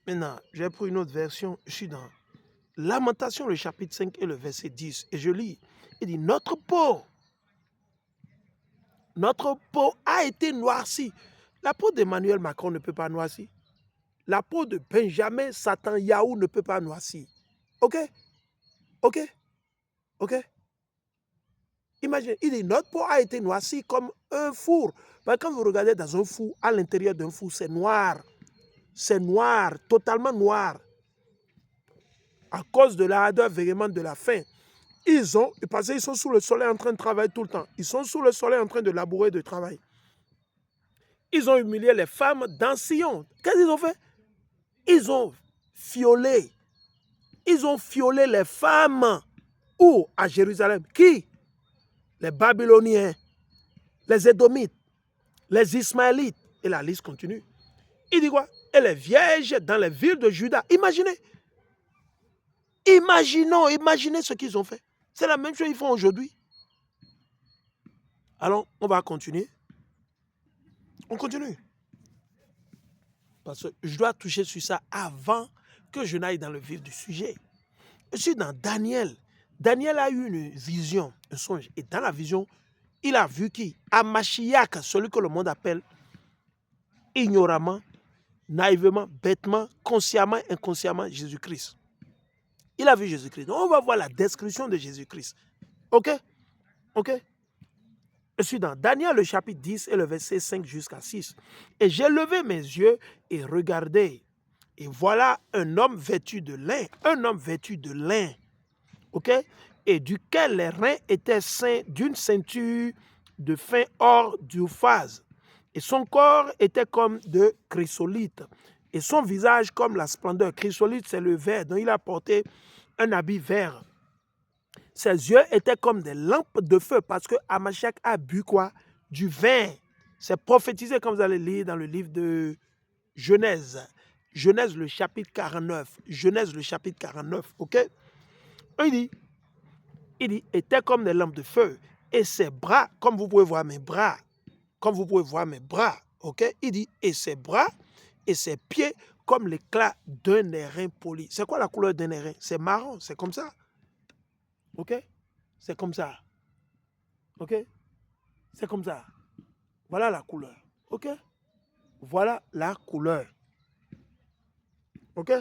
Maintenant, j'ai pris une autre version. Je suis dans Lamentation, le chapitre 5 et le verset 10. Et je lis. Il dit, notre peau a été noircie. La peau d'Emmanuel Macron ne peut pas noircir. La peau de Benjamin Satan Yahou ne peut pas noircir. OK? OK? OK? Imagine, il dit, notre peau a été noircie comme un four. Mais quand vous regardez dans un four, à l'intérieur d'un four, c'est noir. C'est noir, totalement noir. À cause de la ardeur vraiment de la faim. Parce qu'ils sont sous le soleil en train de travailler tout le temps. Ils sont sous le soleil en train de labourer, de travailler. Ils ont humilié les femmes dans Sion. Qu'est-ce qu'ils ont fait? Ils ont violé. Ils ont violé les femmes. Où? À Jérusalem. Qui? Les Babyloniens, les Édomites, les Ismaélites. Et la liste continue. Il dit quoi? Et les vierges dans les villes de Juda. Imaginez. Imaginez ce qu'ils ont fait. C'est la même chose qu'ils font aujourd'hui. Alors, on va continuer. On continue. Parce que je dois toucher sur ça avant que je n'aille dans le vif du sujet. Je suis dans Daniel. Daniel a eu une vision, un songe. Et dans la vision, il a vu qui? Amashiach, celui que le monde appelle ignoramment, naïvement, bêtement, consciemment, inconsciemment, Jésus-Christ. Il a vu Jésus-Christ. Donc, on va voir la description de Jésus-Christ. OK? OK? Je suis dans Daniel, le chapitre 10 et le verset 5 jusqu'à 6. Et j'ai levé mes yeux et regardé. Et voilà un homme vêtu de lin. Un homme vêtu de lin. OK? Et duquel les reins étaient ceints d'une ceinture de fin or d'Uphaz. Et son corps était comme de chrysolite. Et son visage comme la splendeur. Chrysolite, c'est le vert. Donc il a porté un habit vert. Ses yeux étaient comme des lampes de feu parce que Amashiach a bu quoi? Du vin. C'est prophétisé comme vous allez lire dans le livre de Genèse. Genèse le chapitre 49. Genèse le chapitre 49. OK? Il dit, était comme des lampes de feu. Et ses bras, comme vous pouvez voir mes bras, OK? Il dit, et ses bras et ses pieds comme l'éclat d'un airain poli. C'est quoi la couleur d'un airain? C'est marron, c'est comme ça. OK? C'est comme ça. OK? C'est comme ça. Voilà la couleur. OK? Voilà la couleur. OK?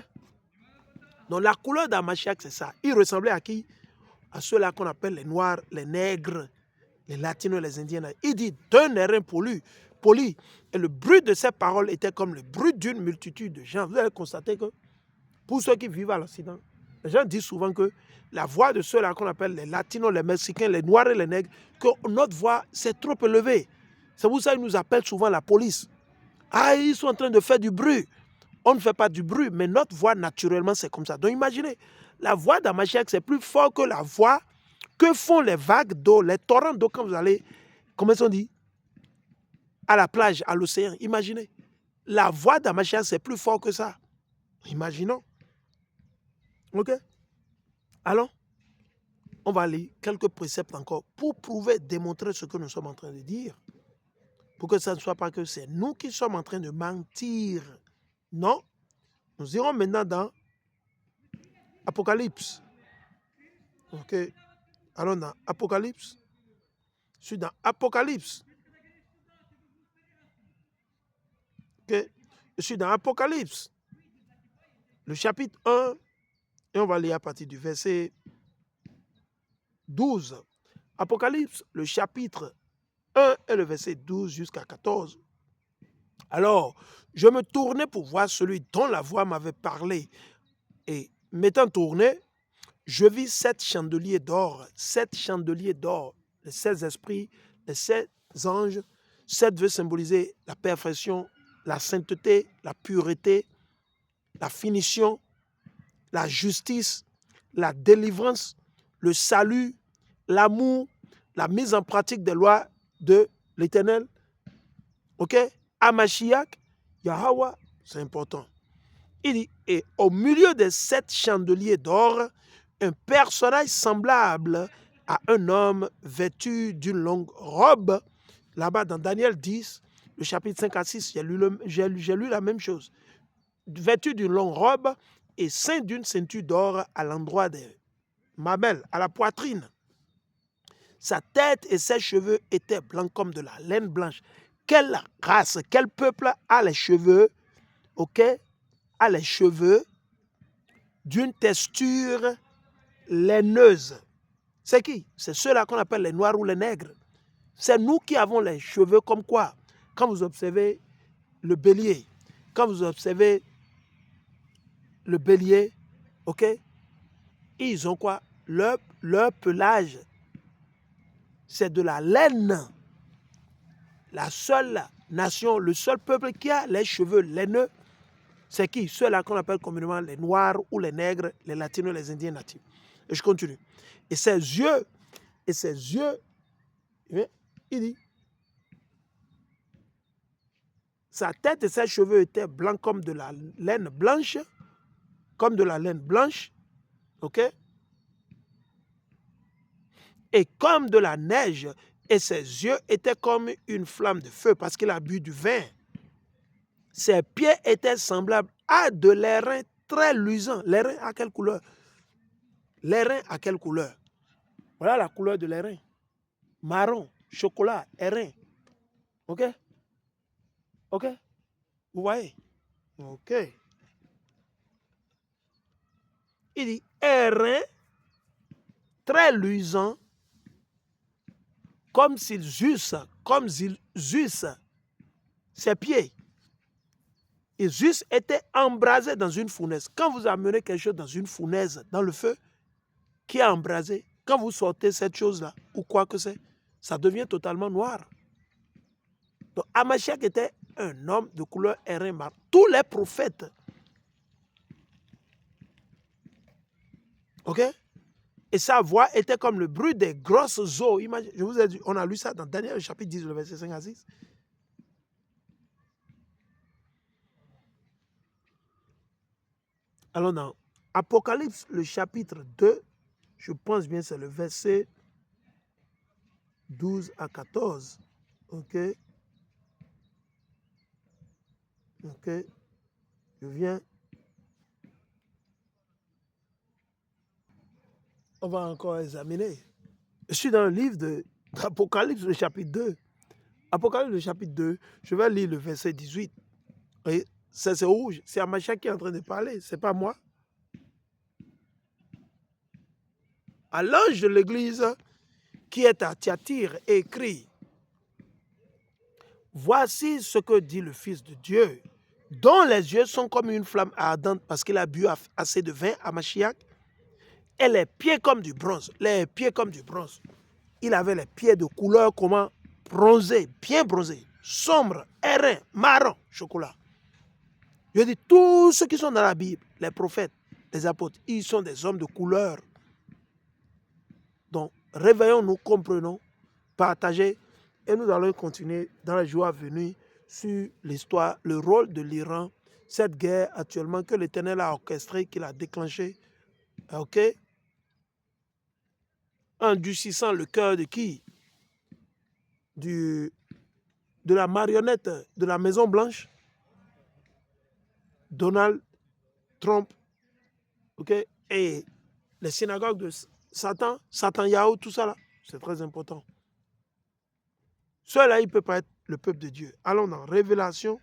Donc la couleur d'Amashiach, c'est ça. Il ressemblait à qui? À ceux-là qu'on appelle les noirs, les nègres, les latinos, les indiens. Il dit d'un airain poli. Et le bruit de ces paroles était comme le bruit d'une multitude de gens. Vous allez constater que pour ceux qui vivent à l'Occident, les gens disent souvent que la voix de ceux-là qu'on appelle les latinos, les mexicains, les noirs et les nègres, que notre voix, c'est trop élevée. C'est pour ça qu'ils nous appellent souvent la police. Ah, ils sont en train de faire du bruit. On ne fait pas du bruit, mais notre voix, naturellement, c'est comme ça. Donc imaginez, la voix d'Amashiach, c'est plus fort que la voix que font les vagues d'eau, les torrents d'eau quand vous allez, comment on dit, à la plage, à l'océan. Imaginez, la voix d'Amashiach, c'est plus fort que ça. Imaginons. OK? Alors, on va lire quelques préceptes encore pour prouver, démontrer ce que nous sommes en train de dire. Pour que ça ne soit pas que c'est nous qui sommes en train de mentir. Non. Nous irons maintenant dans Apocalypse. OK? Allons dans Apocalypse. Je suis dans Apocalypse. OK? Je suis dans Apocalypse. Le chapitre 1. Et on va lire à partir du verset 12. Apocalypse, le chapitre 1 et le verset 12 jusqu'à 14. Alors, je me tournais pour voir celui dont la voix m'avait parlé. Et m'étant tourné, je vis 7 chandeliers d'or. 7 chandeliers d'or. Les 16 esprits, les 7 anges. 7 veut symboliser la perfection, la sainteté, la pureté, la finition, la justice, la délivrance, le salut, l'amour, la mise en pratique des lois de l'Éternel. OK? Amashiach, Yahweh, c'est important. Il dit, et au milieu des 7 chandeliers d'or, un personnage semblable à un homme vêtu d'une longue robe. Là-bas, dans Daniel 10, le chapitre 5 à 6, j'ai lu la même chose. vêtu d'une longue robe et ceint d'une ceinture d'or à l'endroit des mamelles, à la poitrine. Sa tête et ses cheveux étaient blancs comme de la laine blanche. Quelle race, quel peuple a les cheveux, ok, a les cheveux d'une texture laineuse? C'est qui? C'est ceux-là qu'on appelle les noirs ou les nègres. C'est nous qui avons les cheveux comme quoi? Quand vous observez le bélier, quand vous observez le bélier, ok, ils ont quoi? Leur pelage, c'est de la laine. La seule nation, le seul peuple qui a les cheveux laineux, c'est qui? Ceux-là qu'on appelle communément les noirs ou les nègres, les latinos, les indiens natifs. Et je continue. Et ses yeux, il dit, sa tête et ses cheveux étaient blancs comme de la laine blanche, ok? Et comme de la neige, et ses yeux étaient comme une flamme de feu parce qu'il a bu du vin. Ses pieds étaient semblables à de l'airain très luisant. L'airain à quelle couleur? L'airain à quelle couleur? Voilà la couleur de l'airain. Marron, chocolat, airain. Ok? Ok? Vous voyez? Ok. Il dit airain très luisant, comme s'ils eussent ses pieds. Ils eussent été embrasés dans une fournaise. Quand vous amenez quelque chose dans une fournaise, dans le feu, qui est embrasé, quand vous sortez cette chose-là, ou quoi que c'est, ça devient totalement noir. Donc, Hamashiach était un homme de couleur airain marron. Tous les prophètes, ok? Et sa voix était comme le bruit des grosses eaux. Imagine, je vous ai dit, on a lu ça dans Daniel chapitre 10, le verset 5 à 6. Alors dans Apocalypse, le chapitre 2, je pense bien c'est le verset 12 à 14. Ok? Ok? Je viens. On va encore examiner. Je suis dans le livre d'Apocalypse, le chapitre 2. Apocalypse, le chapitre 2, je vais lire le verset 18. Et c'est rouge, c'est Hamashiach qui est en train de parler, c'est pas moi. À l'ange de l'église qui est à Thyatire, écrit: voici ce que dit le Fils de Dieu, dont les yeux sont comme une flamme ardente parce qu'il a bu assez de vin, Hamashiach, et les pieds comme du bronze. Les pieds comme du bronze. Il avait les pieds de couleur comment? Bronzé, bien bronzé, sombre, airain, marron, chocolat. Je dis, tous ceux qui sont dans la Bible, les prophètes, les apôtres, ils sont des hommes de couleur. Donc, réveillons-nous, comprenons, partagez, et nous allons continuer dans les jours à venir sur l'histoire, le rôle de l'Iran, cette guerre actuellement que l'Éternel a orchestrée, qu'il a déclenchée, ok? Endurcissant le cœur de qui? De la marionnette de la Maison Blanche, Donald Trump, ok? Et les synagogues de Satan, Satan Yahoo, tout ça là, c'est très important. Cela, il ne peut pas être le peuple de Dieu. Allons dans Révélation.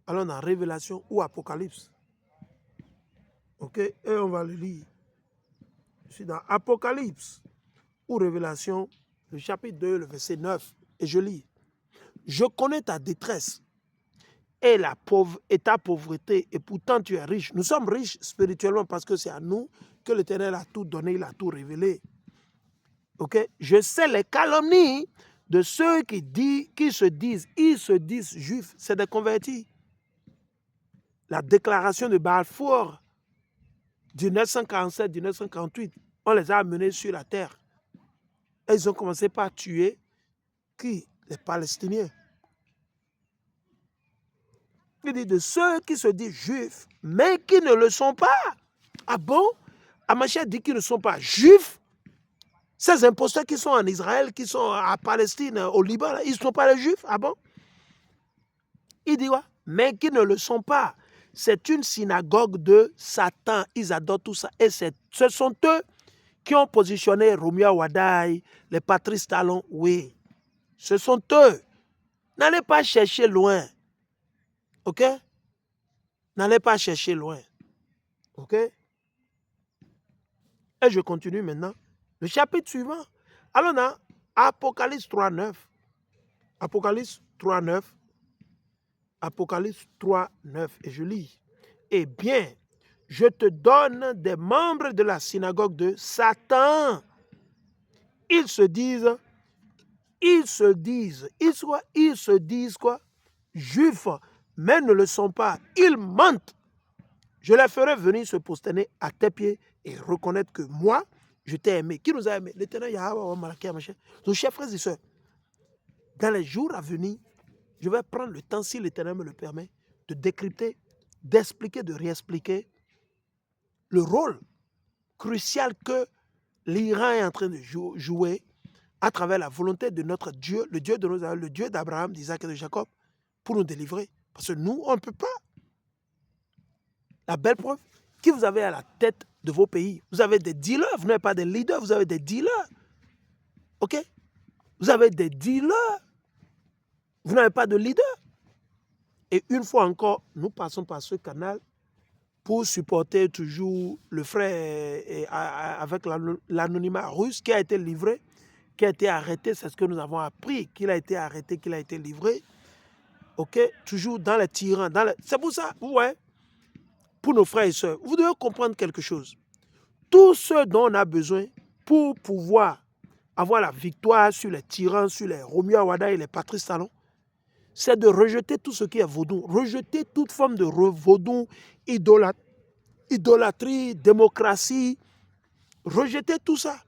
Allons dans Révélation ou Apocalypse. Ok? Et on va le lire. Je suis dans Apocalypse ou Révélation, le chapitre 2, le verset 9. Et je lis. Je connais ta détresse et ta pauvreté, et pourtant tu es riche. Nous sommes riches spirituellement parce que c'est à nous que l'Éternel a tout donné, il a tout révélé. Ok? Je sais les calomnies de ceux ils se disent juifs, c'est des convertis. La déclaration de Balfour du 1947, du 1948, on les a amenés sur la terre. Et ils ont commencé par tuer qui? Les Palestiniens. Il dit de ceux qui se disent juifs, mais qui ne le sont pas. Ah bon? Hamashiach dit qu'ils ne sont pas juifs. Ces imposteurs qui sont en Israël, qui sont à Palestine, au Liban, ils ne sont pas les juifs. Ah bon? Il dit quoi? Mais qui ne le sont pas. C'est une synagogue de Satan. Ils adorent tout ça. Et ce sont eux qui ont positionné Romeo Wadaï, les Patrice Talon. Oui, ce sont eux. N'allez pas chercher loin. OK? N'allez pas chercher loin. OK? Et je continue maintenant. Le chapitre suivant. Alors, dans Apocalypse 3.9. Apocalypse 3.9. Apocalypse 3.9. Et je lis. Eh bien, je te donne des membres de la synagogue de Satan. Ils se disent quoi? Juifs, mais ne le sont pas. Ils mentent. Je les ferai venir se prosterner à tes pieds et reconnaître que moi, je t'ai aimé. Qui nous a aimé? L'Éternel Yahweh, Malachi, machin. Donc, chers frères et sœurs, dans les jours à venir, je vais prendre le temps, si l'Éternel me le permet, de décrypter, d'expliquer, de réexpliquer le rôle crucial que l'Iran est en train de jouer à travers la volonté de notre Dieu, le Dieu de nos aïeux, le Dieu d'Abraham, d'Isaac et de Jacob, pour nous délivrer. Parce que nous, on ne peut pas. La belle preuve, qui vous avez à la tête de vos pays? Vous avez des dealers, vous n'avez pas des leaders, vous avez des dealers. OK? Vous avez des dealers. Vous n'avez pas de leader. Et une fois encore, nous passons par ce canal pour supporter toujours le frère avec l'anonymat russe qui a été livré, qui a été arrêté. C'est ce que nous avons appris, qu'il a été arrêté, qu'il a été livré. OK? Toujours dans les tyrans. C'est pour ça, ouais, pour nos frères et sœurs, vous devez comprendre quelque chose. Tout ce dont on a besoin pour pouvoir avoir la victoire sur les tyrans, sur les Romeo Wada et les Patrice Talon, c'est de rejeter tout ce qui est vaudou, rejeter toute forme de vaudou, idolâtrie, démocratie, rejeter tout ça.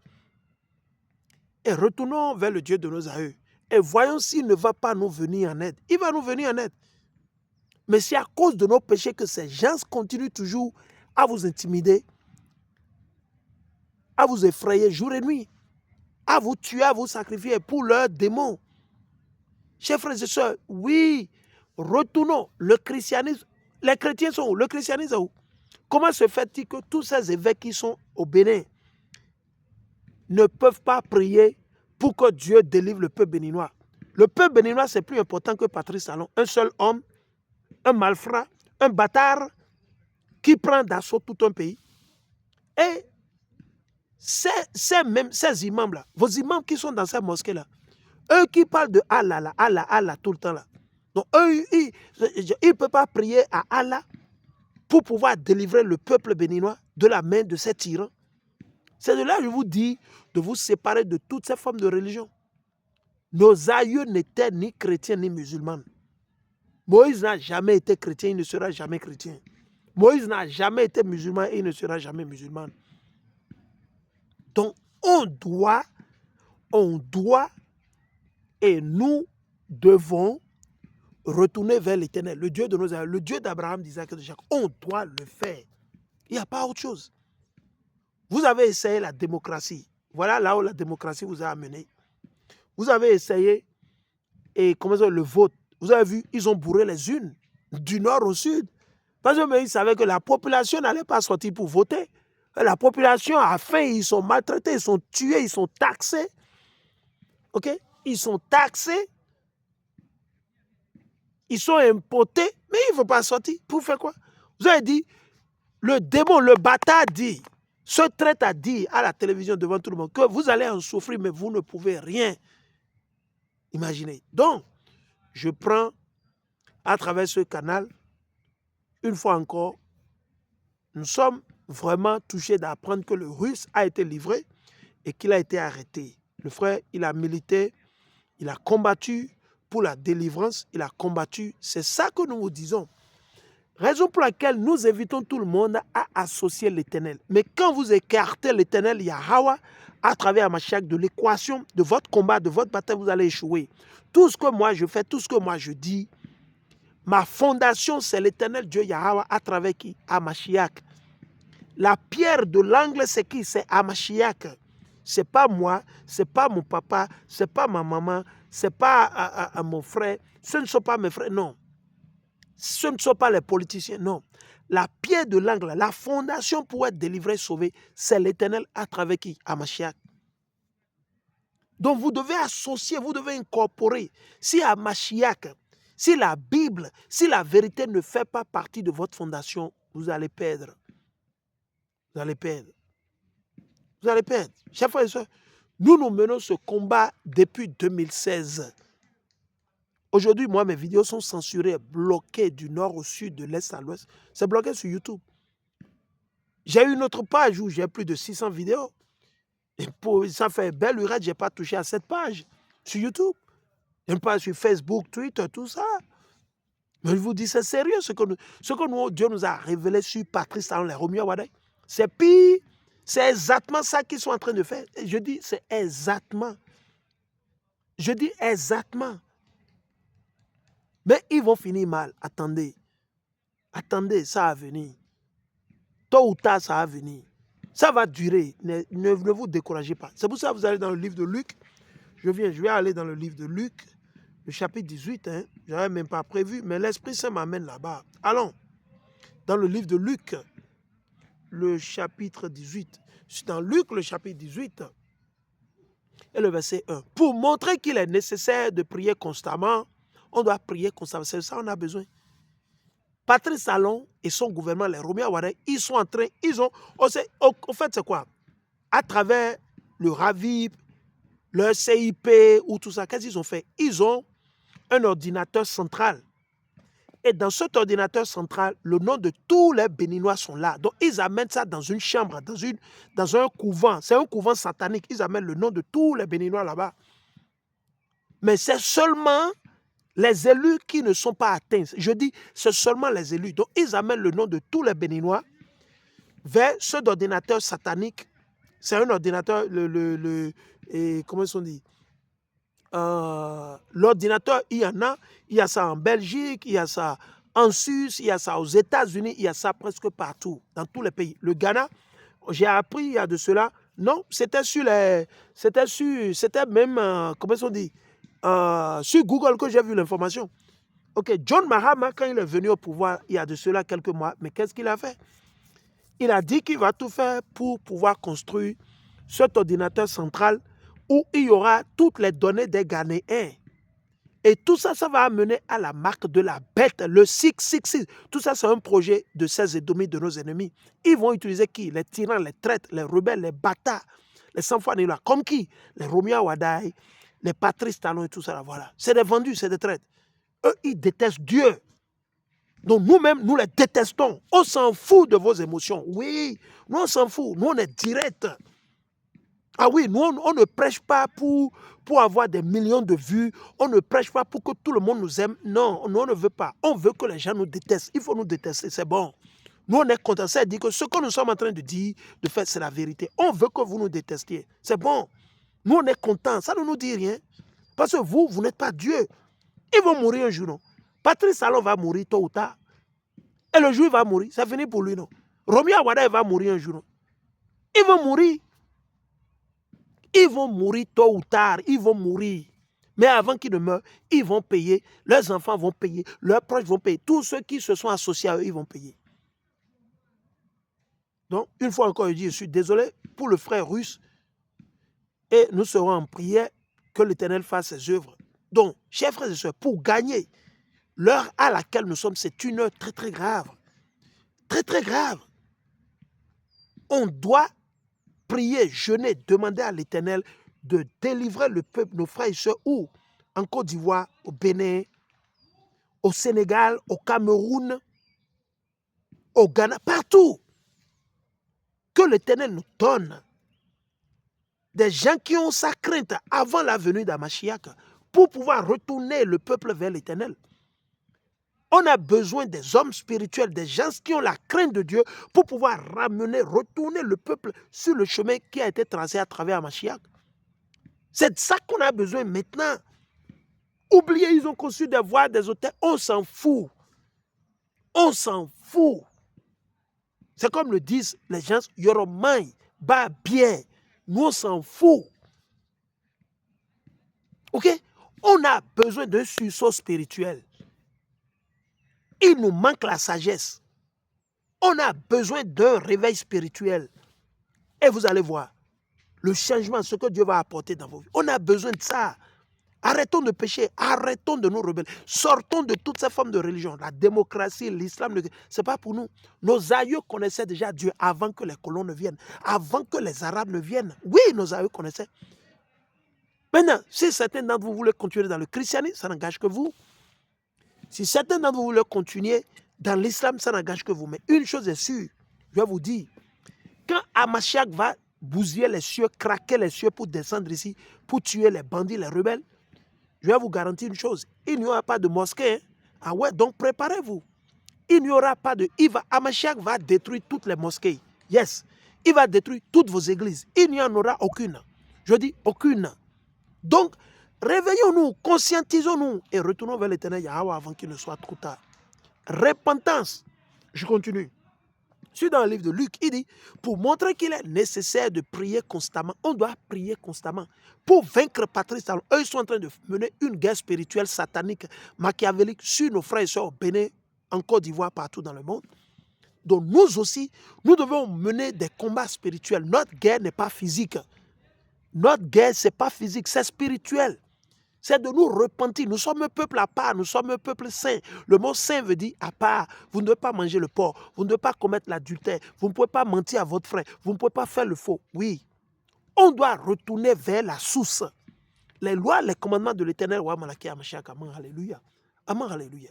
Et retournons vers le Dieu de nos aïeux. Et voyons s'il ne va pas nous venir en aide. Il va nous venir en aide. Mais c'est à cause de nos péchés que ces gens continuent toujours à vous intimider, à vous effrayer jour et nuit, à vous tuer, à vous sacrifier pour leurs démons. Chers frères et sœurs, oui, retournons. Le christianisme, les chrétiens sont où? Le christianisme est où? Comment se fait-il que tous ces évêques qui sont au Bénin ne peuvent pas prier pour que Dieu délivre le peuple béninois? Le peuple béninois, c'est plus important que Patrice Talon. Un seul homme, un malfrat, un bâtard qui prend d'assaut tout un pays. Et ces imams-là, vos imams qui sont dans ces mosquées-là, eux qui parlent de Allah, là, Allah, Allah tout le temps là. Donc eux, ils ne peuvent pas prier à Allah pour pouvoir délivrer le peuple béninois de la main de ces tyrans. C'est de là que je vous dis de vous séparer de toutes ces formes de religion. Nos aïeux n'étaient ni chrétiens ni musulmans. Moïse n'a jamais été chrétien, il ne sera jamais chrétien. Moïse n'a jamais été musulman et il ne sera jamais musulman. Donc on doit et nous devons retourner vers l'Éternel, le Dieu de nos aïeux, le Dieu d'Abraham, d'Isaac et de Jacob. On doit le faire. Il n'y a pas autre chose. Vous avez essayé la démocratie. Voilà là où la démocratie vous a amené. Vous avez essayé le vote. Vous avez vu, ils ont bourré les urnes du nord au sud. Parce qu'ils savaient que la population n'allait pas sortir pour voter. La population a faim, ils sont maltraités, ils sont tués, ils sont taxés. OK? Ils sont taxés. Ils sont impotés, mais il ne faut pas sortir. Pour faire quoi? Vous avez dit, le démon, le bâtard dit, se traite à dire à la télévision devant tout le monde que vous allez en souffrir, mais vous ne pouvez rien imaginer. Donc, je prends à travers ce canal, une fois encore, nous sommes vraiment touchés d'apprendre que le Russe a été livré et qu'il a été arrêté. Le frère, il a milité, il a combattu pour la délivrance, il a combattu. C'est ça que nous vous disons. Raison pour laquelle nous invitons tout le monde à associer l'Éternel. Mais quand vous écartez l'Éternel Yahweh à travers Hamashiach de l'équation de votre combat, de votre bataille, vous allez échouer. Tout ce que moi je fais, tout ce que moi je dis, ma fondation, c'est l'Éternel Dieu Yahweh à travers qui? Hamashiach. La pierre de l'angle, c'est qui? C'est Hamashiach. Ce n'est pas moi, ce n'est pas mon papa, ce n'est pas ma maman, ce n'est pas mon frère, ce ne sont pas mes frères, non. Ce ne sont pas les politiciens, non. La pierre de l'angle, la fondation pour être délivré, sauvé, c'est l'Éternel à travers qui? Hamashiach. Donc vous devez associer, vous devez incorporer. Si Hamashiach, si la Bible, si la vérité ne fait pas partie de votre fondation, vous allez perdre. Vous allez perdre. Vous allez perdre. Chers frères et sœurs, nous menons ce combat depuis 2016. Aujourd'hui, moi, mes vidéos sont censurées, bloquées du nord au sud, de l'est à l'ouest. C'est bloqué sur YouTube. J'ai une autre page où j'ai plus de 600 vidéos. Et ça fait belle lurette, je n'ai pas touché à cette page sur YouTube. Je n'ai pas sur Facebook, Twitter, tout ça. Mais je vous dis, c'est sérieux ce que Dieu nous a révélé sur Patrice Talon, les Romiyo Wadai. C'est pire. C'est exactement ça qu'ils sont en train de faire. Et je dis, c'est exactement. Je dis exactement. Mais ils vont finir mal. Attendez. Attendez, ça va venir. Tôt ou tard, ça va venir. Ça va durer. Ne vous découragez pas. C'est pour ça que vous allez dans le livre de Luc. Je vais aller dans le livre de Luc, le chapitre 18. Je n'avais même pas prévu, mais l'Esprit Saint m'amène là-bas. Allons. Dans le livre de Luc, le chapitre 18. C'est dans Luc, le chapitre 18. Et le verset 1. Pour montrer qu'il est nécessaire de prier constamment, on doit prier constamment. C'est ça qu'on a besoin. Patrice Talon et son gouvernement, les Romiyo Wadai, ils sont en train, en fait, c'est quoi? À travers le RAVIP, le CIP ou tout ça, qu'est-ce qu'ils ont fait? Ils ont un ordinateur central. Et dans cet ordinateur central, le nom de tous les Béninois sont là. Donc, ils amènent ça dans une chambre, dans un couvent. C'est un couvent satanique. Ils amènent le nom de tous les Béninois là-bas. Mais c'est seulement les élus qui ne sont pas atteints. Je dis, c'est seulement les élus. Donc, ils amènent le nom de tous les Béninois vers cet ordinateur satanique. C'est un ordinateur, comment ils sont dit? L'ordinateur, il y a ça en Belgique, il y a ça en Suisse, il y a ça aux États-Unis, il y a ça presque partout, dans tous les pays. Le Ghana, j'ai appris il y a de cela, non, c'était même, comment on dit, sur Google que j'ai vu l'information. Ok, John Mahama, quand il est venu au pouvoir il y a de cela quelques mois, mais qu'est-ce qu'il a fait? Il a dit qu'il va tout faire pour pouvoir construire cet ordinateur central où il y aura toutes les données des Ghanéens. Et tout ça, ça va amener à la marque de la bête, le 666. Tout ça, c'est un projet de ces ennemis, de nos ennemis. Ils vont utiliser qui? Les tyrans, les traîtres, les rebelles, les bâtards, les sans-foi-ni-loi. Comme qui? Les Romiyo Wadai, les Patrice Talon et tout ça. Là, voilà. C'est des vendus, c'est des traîtres. Eux, ils détestent Dieu. Donc nous-mêmes, nous les détestons. On s'en fout de vos émotions. Oui, nous on s'en fout. Nous on est direct. Ah oui, nous on ne prêche pas pour avoir des millions de vues. On ne prêche pas pour que tout le monde nous aime. Non, nous on ne veut pas. On veut que les gens nous détestent. Il faut nous détester, c'est bon. Nous on est contents. Ça dit que ce que nous sommes en train de dire, de faire, c'est la vérité. On veut que vous nous détestiez. C'est bon. Nous on est contents. Ça ne nous dit rien. Parce que vous n'êtes pas Dieu. Ils vont mourir un jour, non? Patrice Talon va mourir tôt ou tard. Et le jour il va mourir, c'est fini pour lui, non? Romiyo Wadai va mourir un jour, non? Ils vont mourir. Ils vont mourir tôt ou tard, ils vont mourir. Mais avant qu'ils ne meurent, ils vont payer. Leurs enfants vont payer, leurs proches vont payer. Tous ceux qui se sont associés à eux, ils vont payer. Donc, une fois encore, je dis, je suis désolé pour le frère russe. Et nous serons en prière que l'Éternel fasse ses œuvres. Donc, chers frères et sœurs, pour gagner, l'heure à laquelle nous sommes, c'est une heure très, très grave. Très, très grave. On doit prier, jeûner, demander à l'Éternel de délivrer le peuple, nos frères et sœurs, où? En Côte d'Ivoire, au Bénin, au Sénégal, au Cameroun, au Ghana, partout. Que l'Éternel nous donne des gens qui ont sa crainte avant la venue d'Hamashiach pour pouvoir retourner le peuple vers l'Éternel. On a besoin des hommes spirituels, des gens qui ont la crainte de Dieu pour pouvoir retourner le peuple sur le chemin qui a été tracé à travers Hamashiach. C'est de ça qu'on a besoin maintenant. Oubliez, ils ont conçu des voies, des hôtels. On s'en fout. On s'en fout. C'est comme le disent les gens, Yoromai, bah bien. Nous, on s'en fout. Ok? On a besoin d'un sursaut spirituel. Il nous manque la sagesse. On a besoin d'un réveil spirituel. Et vous allez voir le changement, ce que Dieu va apporter dans vos vies. On a besoin de ça. Arrêtons de pécher, arrêtons de nous rebeller, sortons de toutes ces formes de religion. La démocratie, l'islam, ce n'est pas pour nous. Nos aïeux connaissaient déjà Dieu avant que les colons ne viennent, avant que les Arabes ne viennent. Oui, nos aïeux connaissaient. Maintenant, si certains d'entre vous voulaient continuer dans le christianisme, ça n'engage que vous. Si certains d'entre vous voulaient continuer dans l'islam, ça n'engage que vous. Mais une chose est sûre, je vais vous dire, quand Hamashiach va bousiller les cieux, craquer les cieux pour descendre ici, pour tuer les bandits, les rebelles, je vais vous garantir une chose, il n'y aura pas de mosquée. Hein? Ah ouais, donc préparez-vous. Il n'y aura pas de... Hamashiach va détruire toutes les mosquées. Yes. Il va détruire toutes vos églises. Il n'y en aura aucune. Je dis aucune. Donc, réveillons-nous, conscientisons-nous et retournons vers l'Éternel Yahweh avant qu'il ne soit trop tard. Repentance. Je continue. Je suis dans le livre de Luc, il dit, pour montrer qu'il est nécessaire de prier constamment, on doit prier constamment. Pour vaincre Patrice Talon, eux, ils sont en train de mener une guerre spirituelle satanique, machiavélique sur nos frères et sœurs au Bénin, en Côte d'Ivoire, partout dans le monde. Donc nous aussi, nous devons mener des combats spirituels. Notre guerre n'est pas physique. Notre guerre, ce n'est pas physique, c'est spirituel. C'est de nous repentir. Nous sommes un peuple à part, nous sommes un peuple saint. Le mot saint veut dire à part. Vous ne devez pas manger le porc, vous ne devez pas commettre l'adultère, vous ne pouvez pas mentir à votre frère, vous ne pouvez pas faire le faux. Oui, on doit retourner vers la source. Les lois, les commandements de l'Éternel, Amen, alléluia. Amen, alléluia.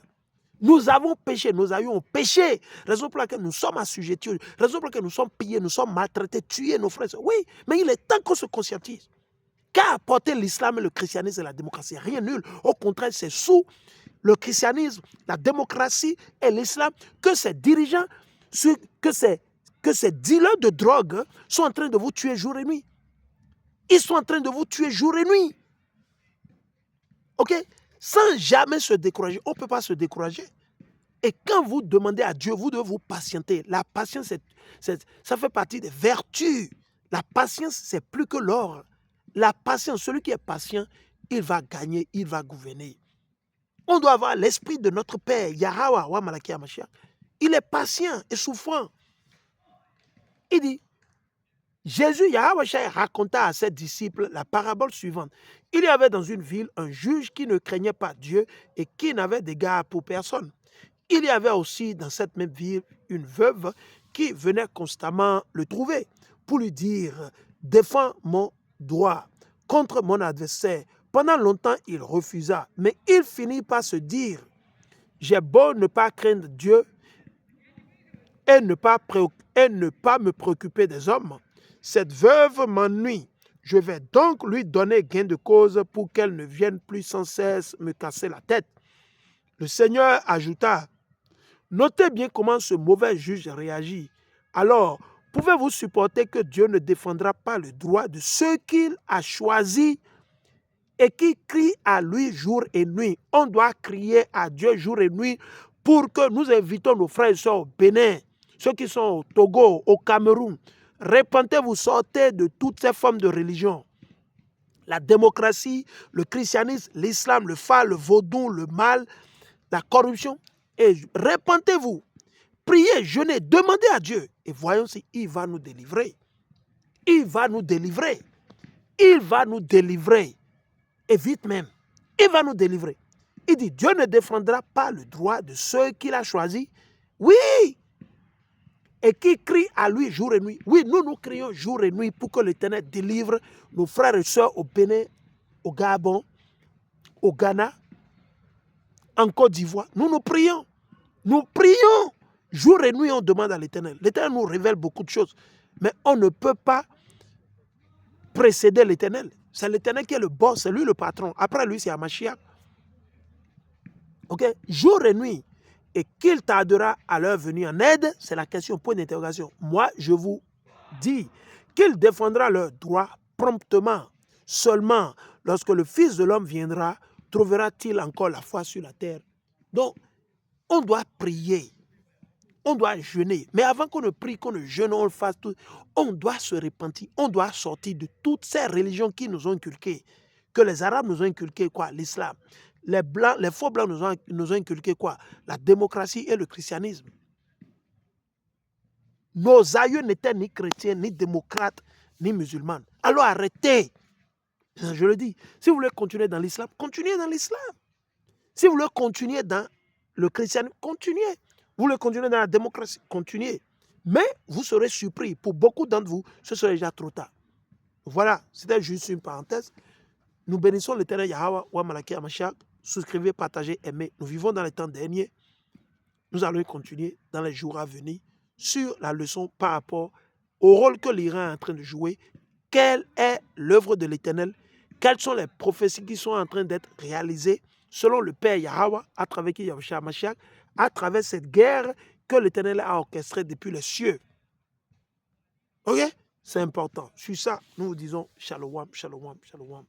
Nous avons péché, nous avions péché. Raison pour laquelle nous sommes assujettis, raison pour laquelle nous sommes pillés, nous sommes maltraités, tués, nos frères. Oui, mais il est temps qu'on se conscientise. Qu'a apporté l'islam, le christianisme et la démocratie? Rien nul. Au contraire, c'est sous le christianisme, la démocratie et l'islam que ces dirigeants, que ces dealers de drogue sont en train de vous tuer jour et nuit. Ils sont en train de vous tuer jour et nuit. OK? Sans jamais se décourager. On ne peut pas se décourager. Et quand vous demandez à Dieu, vous devez vous patienter. La patience, ça fait partie des vertus. La patience, c'est plus que l'or. La patience, celui qui est patient, il va gagner, il va gouverner. On doit avoir l'esprit de notre Père, Yahweh, wa Malaki Hamashiach. Il est patient et souffrant. Il dit, Jésus, Yahweh raconta à ses disciples la parabole suivante. Il y avait dans une ville un juge qui ne craignait pas Dieu et qui n'avait d'égard pour personne. Il y avait aussi dans cette même ville une veuve qui venait constamment le trouver pour lui dire « Défends mon droit contre mon adversaire ». Pendant longtemps, il refusa, mais il finit par se dire « J'ai beau ne pas craindre Dieu et ne pas me préoccuper des hommes, cette veuve m'ennuie. Je vais donc lui donner gain de cause pour qu'elle ne vienne plus sans cesse me casser la tête. » Le Seigneur ajouta, « Notez bien comment ce mauvais juge réagit. Alors, pouvez-vous supporter que Dieu ne défendra pas le droit de ceux qu'il a choisis et qui crient à lui jour et nuit? » On doit crier à Dieu jour et nuit pour que nous invitons nos frères et sœurs au Bénin, ceux qui sont au Togo, au Cameroun. Repentez-vous, sortez de toutes ces formes de religion. La démocratie, le christianisme, l'islam, le phare, le vaudou, le mal, la corruption. Et repentez-vous, priez, jeûnez, demandez à Dieu. Et voyons si il va nous délivrer. Il va nous délivrer. Il va nous délivrer. Et vite même, il va nous délivrer. Il dit, Dieu ne défendra pas le droit de ceux qu'il a choisis. Oui. Et qui crient à lui jour et nuit. Oui, nous crions jour et nuit pour que l'Éternel délivre nos frères et sœurs au Bénin, au Gabon, au Ghana, en Côte d'Ivoire. Nous prions. Nous prions. Jour et nuit, on demande à l'Éternel. L'Éternel nous révèle beaucoup de choses. Mais on ne peut pas précéder l'Éternel. C'est l'Éternel qui est le boss, c'est lui le patron. Après lui, c'est Hamashiach. OK? Jour et nuit. Et qu'il tardera à leur venir en aide, c'est la question, point d'interrogation. Moi, je vous dis qu'il défendra leurs droits promptement. Seulement, lorsque le Fils de l'homme viendra, trouvera-t-il encore la foi sur la terre? Donc, on doit prier. On doit jeûner. Mais avant qu'on ne prie, qu'on ne jeûne, on le fasse tout, on doit se repentir. On doit sortir de toutes ces religions qui nous ont inculquées. Que les Arabes nous ont inculquées, quoi? L'islam, les blancs, les faux blancs nous ont inculqué quoi? La démocratie et le christianisme. Nos aïeux n'étaient ni chrétiens, ni démocrates, ni musulmans. Alors arrêtez. Je le dis. Si vous voulez continuer dans l'islam, continuez dans l'islam. Si vous voulez continuer dans le christianisme, continuez. Vous voulez continuer dans la démocratie, continuez. Mais vous serez surpris. Pour beaucoup d'entre vous, ce serait déjà trop tard. Voilà, c'était juste une parenthèse. Nous bénissons l'Éternel Yahweh, wa Malaki Amashak. Souscrivez, partagez, aimez. Nous vivons dans les temps derniers. Nous allons continuer dans les jours à venir sur la leçon par rapport au rôle que l'Iran est en train de jouer. Quelle est l'œuvre de l'Éternel? Quelles sont les prophéties qui sont en train d'être réalisées selon le Père Yahweh, à travers qui Yahushua Mashiach, à travers cette guerre que l'Éternel a orchestrée depuis les cieux. Ok? C'est important. Sur ça, nous vous disons shalom, shalom, shalom.